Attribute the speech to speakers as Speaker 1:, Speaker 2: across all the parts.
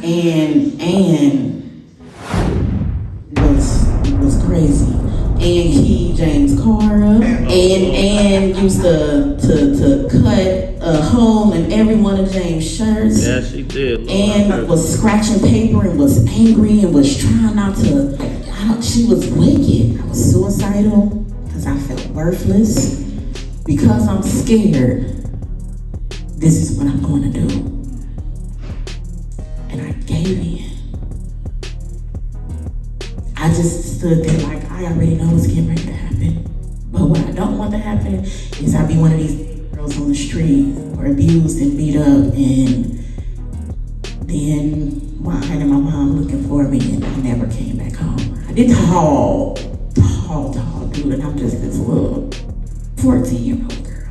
Speaker 1: and was crazy. And he James car up and used to cut a hole in every one of James' shirts.
Speaker 2: Yeah, she did.
Speaker 1: And was scratching paper and was angry and was trying not to. She was wicked. I was suicidal because I felt worthless. Because I'm scared, this is what I'm going to do. And I gave in. I just stood there like, I already know what's getting ready to happen. But what I don't want to happen is I be one of these girls on the street or abused and beat up, and then why my mom looking for me and I never came back home. I did tall dude, and I'm just this little 14-year-old girl.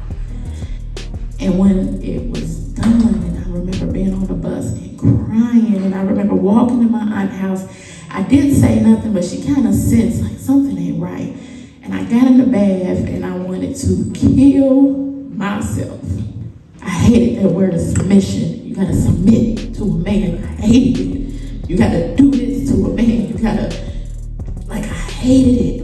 Speaker 1: And when it was done, and I remember being on the bus and crying, and I remember walking to my aunt's house. I didn't say nothing, but she kind of sensed like something ain't right. And I got in the bath and I wanted to kill myself. I hated that word of submission. You gotta submit to a man. I hated it. You gotta do this to a man. You gotta, I hated it.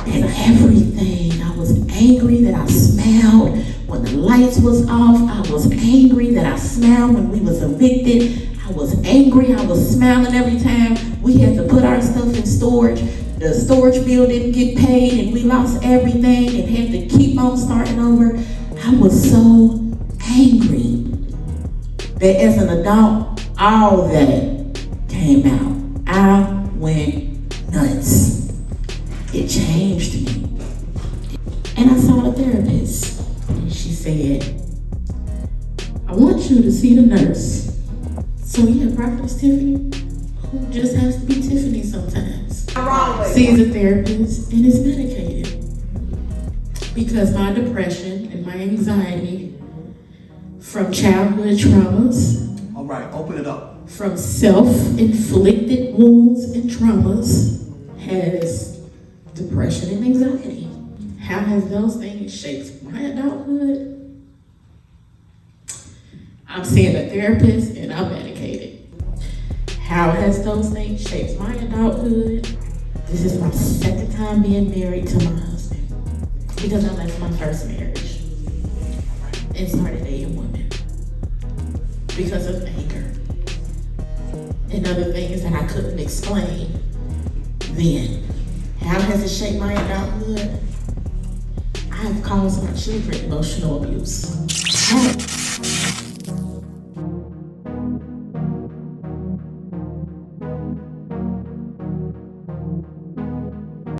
Speaker 1: And everything. I was angry that I smiled when the lights was off. I was angry that I smiled when we was evicted. I was angry. I was smiling every time we had to put our stuff in storage. The storage bill didn't get paid and we lost everything and had to keep on starting over. I was so angry that as an adult, all that came out. I went nuts. It changed me. And I saw the therapist. And she said, I want you to see the nurse. So yeah, Prophetess Tiffany, who just has to be Tiffany sometimes, sees a therapist and is medicated. Because my depression and my anxiety from childhood traumas.
Speaker 3: All right, open it up.
Speaker 1: From self-inflicted wounds and traumas has depression and anxiety. How has those things shaped my adulthood? I'm seeing a therapist and I'm medicated. How has those things shaped my adulthood? This is my second time being married to my husband because I left my first marriage and started dating women because of anger and other things that I couldn't explain then. How has it shaped my adulthood? I have caused my children emotional abuse. I have